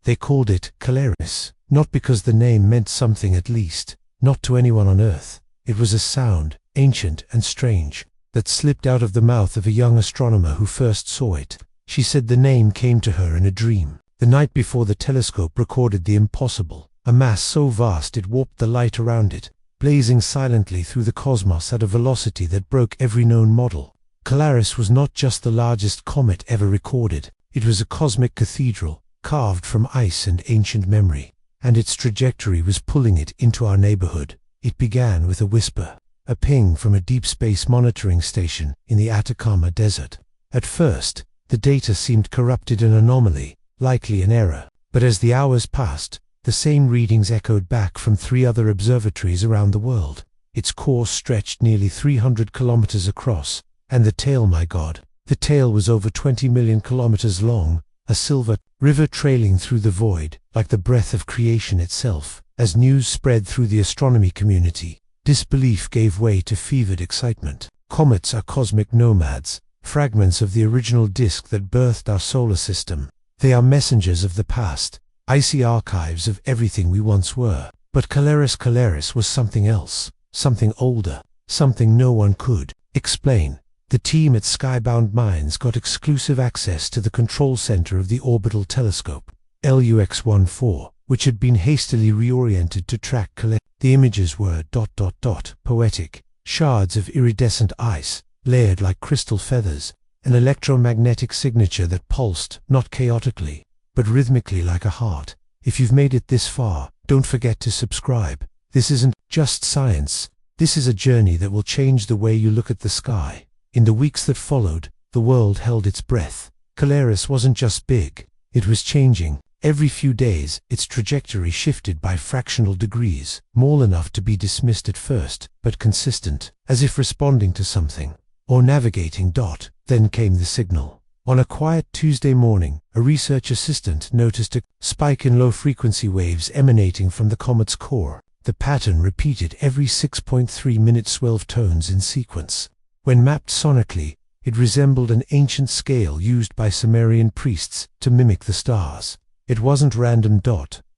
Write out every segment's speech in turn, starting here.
They called it Kalaris, not because the name meant something, at least not to anyone on Earth. It was a sound, ancient and strange, that slipped out of the mouth of a young astronomer who first saw it. She said the name came to her in a dream, the night before the telescope recorded the impossible, a mass so vast it warped the light around it, blazing silently through the cosmos at a velocity that broke every known model. Kalaris was not just the largest comet ever recorded, it was a cosmic cathedral, carved from ice and ancient memory, and its trajectory was pulling it into our neighborhood. It began with a whisper, a ping from a deep space monitoring station in the Atacama Desert. At first, the data seemed corrupted, an anomaly, likely an error, but as the hours passed, the same readings echoed back from 3 other observatories around the world. Its course stretched nearly 300 kilometers across, and the tail, my God, the tail was over 20 million kilometers long, a silver river trailing through the void, like the breath of creation itself. As news spread through the astronomy community, disbelief gave way to fevered excitement. Comets are cosmic nomads, fragments of the original disk that birthed our solar system. They are messengers of the past, icy archives of everything we once were. But Kalaris was something else, something older, something no one could explain. The team at Skybound Minds got exclusive access to the control center of the orbital telescope, LUX-14, which had been hastily reoriented to track Kalaris. The images were ... poetic, shards of iridescent ice, layered like crystal feathers, an electromagnetic signature that pulsed, not chaotically, but rhythmically like a heart. If you've made it this far, don't forget to subscribe. This isn't just science, this is a journey that will change the way you look at the sky. In the weeks that followed, the world held its breath. Kalaris wasn't just big, it was changing. Every few days, its trajectory shifted by fractional degrees, small enough to be dismissed at first, but consistent, as if responding to something, or navigating. Then came the signal. On a quiet Tuesday morning, a research assistant noticed a spike in low-frequency waves emanating from the comet's core. The pattern repeated every 6.3 minutes, 12 tones in sequence. When mapped sonically, it resembled an ancient scale used by Sumerian priests to mimic the stars. It wasn't random.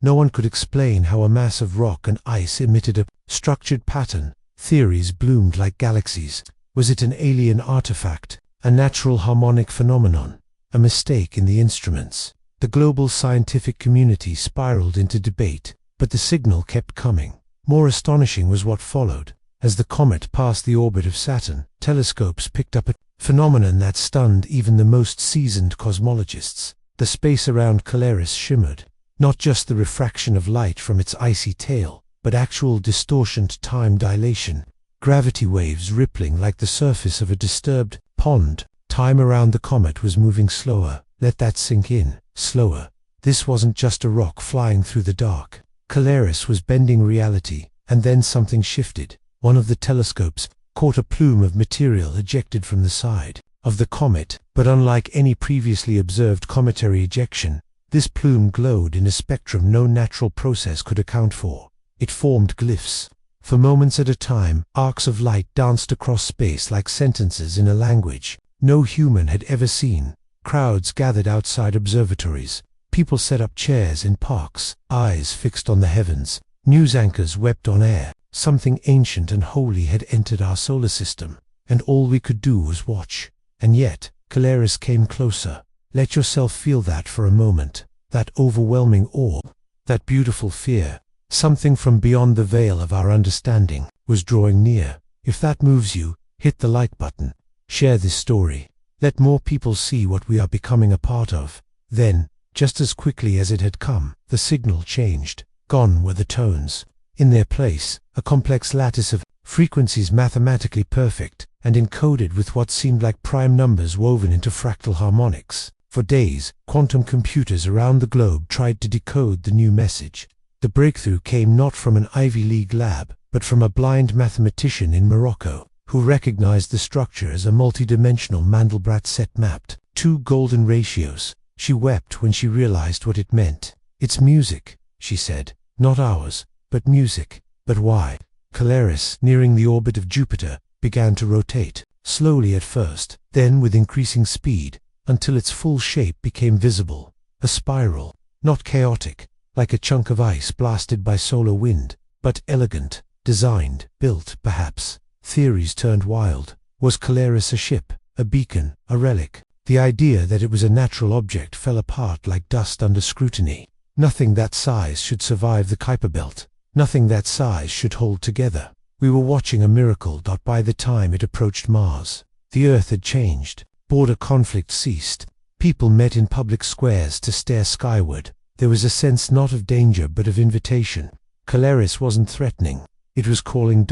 No one could explain how a mass of rock and ice emitted a structured pattern. Theories bloomed like galaxies. Was it an alien artifact, a natural harmonic phenomenon, a mistake in the instruments? The global scientific community spiraled into debate, but the signal kept coming. More astonishing was what followed. As the comet passed the orbit of Saturn, telescopes picked up a phenomenon that stunned even the most seasoned cosmologists. The space around Kalaris shimmered, not just the refraction of light from its icy tail, but actual distortioned time dilation, gravity waves rippling like the surface of a disturbed pond. Time around the comet was moving slower. Let that sink in. Slower. This wasn't just a rock flying through the dark. Kalaris was bending reality, and then something shifted. One of the telescopes caught a plume of material ejected from the side of the comet, but unlike any previously observed cometary ejection, this plume glowed in a spectrum no natural process could account for. It formed glyphs. For moments at a time, arcs of light danced across space like sentences in a language no human had ever seen. Crowds gathered outside observatories. People set up chairs in parks, eyes fixed on the heavens. News anchors wept on air. Something ancient and holy had entered our solar system, and all we could do was watch. And yet, Kalaris came closer. Let yourself feel that for a moment. That overwhelming awe, that beautiful fear. Something from beyond the veil of our understanding was drawing near. If that moves you, hit the like button. Share this story. Let more people see what we are becoming a part of. Then, just as quickly as it had come, the signal changed. Gone were the tones. In their place, a complex lattice of frequencies mathematically perfect and encoded with what seemed like prime numbers woven into fractal harmonics. For days, quantum computers around the globe tried to decode the new message. The breakthrough came not from an Ivy League lab, but from a blind mathematician in Morocco, who recognized the structure as a multidimensional Mandelbrot set mapped 2 golden ratios. She wept when she realized what it meant. It's music, she said, not ours, but music. But why? Kalaris, nearing the orbit of Jupiter, began to rotate, slowly at first, then with increasing speed, until its full shape became visible. A spiral. Not chaotic, like a chunk of ice blasted by solar wind, but elegant, designed, built, perhaps. Theories turned wild. Was Kalaris a ship, a beacon, a relic? The idea that it was a natural object fell apart like dust under scrutiny. Nothing that size should survive the Kuiper belt. Nothing that size should hold together. We were watching a miracle. By the time it approached Mars, the Earth had changed. Border conflict ceased. People met in public squares to stare skyward. There was a sense not of danger but of invitation. Kalaris wasn't threatening. It was calling.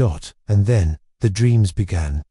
And then, the dreams began.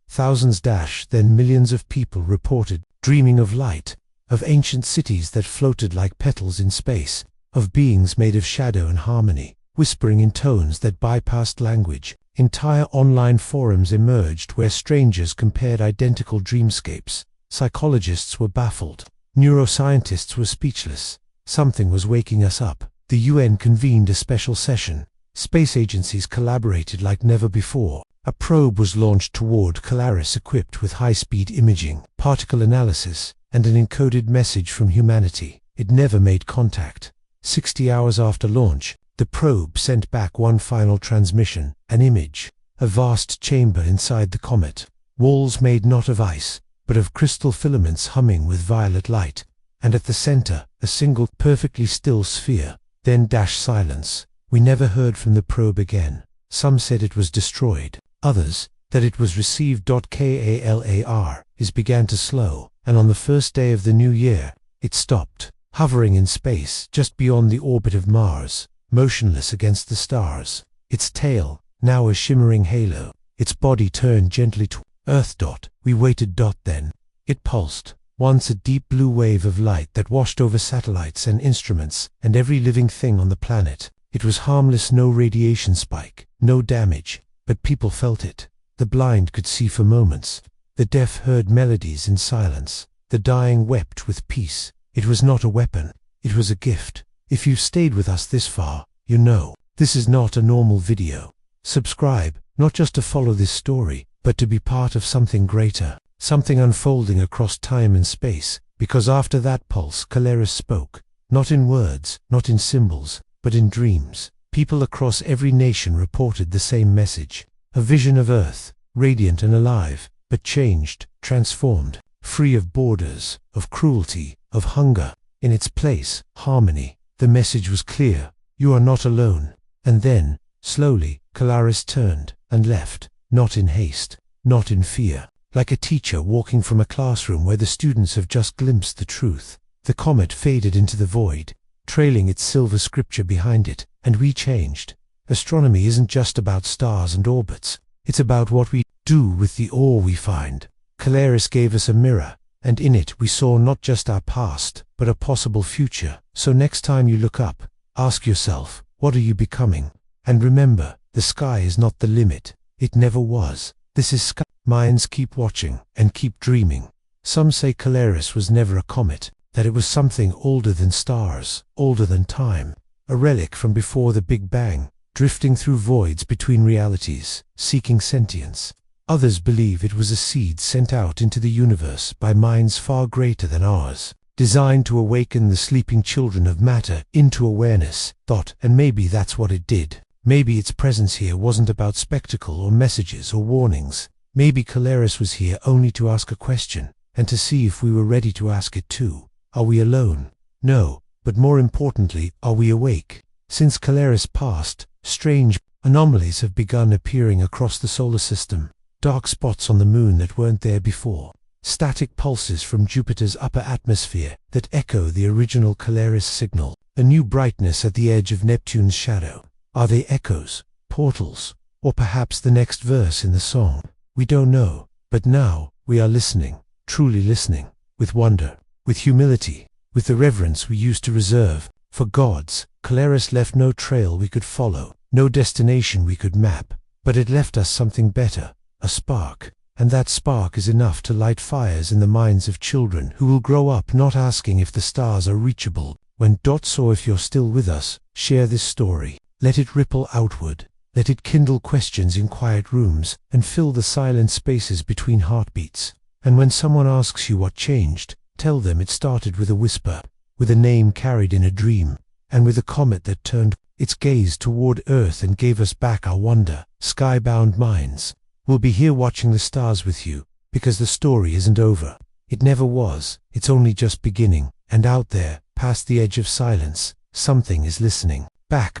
Thousands then millions of people reported, dreaming of light, of ancient cities that floated like petals in space, of beings made of shadow and harmony, whispering in tones that bypassed language. Entire online forums emerged where strangers compared identical dreamscapes. Psychologists were baffled. Neuroscientists were speechless. Something was waking us up. The UN convened a special session. Space agencies collaborated like never before. A probe was launched toward Kalaris equipped with high-speed imaging, particle analysis, and an encoded message from humanity. It never made contact. 60 hours after launch, the probe sent back one final transmission, an image, a vast chamber inside the comet. Walls made not of ice, but of crystal filaments humming with violet light, and at the center, a single, perfectly still sphere. Then silence. We never heard from the probe again. Some said it was destroyed. Others, that it was received. Kalaris began to slow, and on the first day of the new year, it stopped, hovering in space just beyond the orbit of Mars, motionless against the stars. Its tail, now a shimmering halo, its body turned gently to Earth. We waited. Then, it pulsed, once a deep blue wave of light that washed over satellites and instruments and every living thing on the planet. It was harmless, no radiation spike, no damage. But people felt it. The blind could see for moments. The deaf heard melodies in silence. The dying wept with peace. It was not a weapon. It was a gift. If you've stayed with us this far, you know, this is not a normal video. Subscribe, not just to follow this story, but to be part of something greater, something unfolding across time and space, because after that pulse Kalaris spoke, not in words, not in symbols, but in dreams. People across every nation reported the same message. A vision of Earth, radiant and alive, but changed, transformed, free of borders, of cruelty, of hunger. In its place, harmony. The message was clear. You are not alone. And then, slowly, Kalaris turned and left, not in haste, not in fear. Like a teacher walking from a classroom where the students have just glimpsed the truth. The comet faded into the void, trailing its silver scripture behind it. And we changed. Astronomy isn't just about stars and orbits. It's about what we do with the awe we find. Kalaris gave us a mirror, and in it we saw not just our past, but a possible future. So next time you look up, ask yourself, what are you becoming? And remember, the sky is not the limit. It never was. This is Sky. Minds keep watching, and keep dreaming. Some say Kalaris was never a comet, that it was something older than stars, older than time. A relic from before the Big Bang, drifting through voids between realities, seeking sentience. Others believe it was a seed sent out into the universe by minds far greater than ours, designed to awaken the sleeping children of matter into awareness. And maybe that's what it did. Maybe its presence here wasn't about spectacle or messages or warnings. Maybe Kalaris was here only to ask a question, and to see if we were ready to ask it too. Are we alone? No. But more importantly, are we awake? Since Kalaris passed, strange anomalies have begun appearing across the solar system. Dark spots on the moon that weren't there before. Static pulses from Jupiter's upper atmosphere that echo the original Kalaris signal. A new brightness at the edge of Neptune's shadow. Are they echoes, portals, or perhaps the next verse in the song? We don't know. But now, we are listening, truly listening, with wonder, with humility. With the reverence we used to reserve for gods. Kalaris left no trail we could follow, no destination we could map, but it left us something better, a spark, and that spark is enough to light fires in the minds of children who will grow up not asking if the stars are reachable. So if you're still with us, share this story, let it ripple outward, let it kindle questions in quiet rooms and fill the silent spaces between heartbeats. And when someone asks you what changed, tell them it started with a whisper. with a name carried in a dream, and with a comet that turned its gaze toward Earth and gave us back our wonder. Skybound Minds will be here watching the stars with you, because the story isn't over. It never was, it's only just beginning, and out there, past the edge of silence, something is listening back.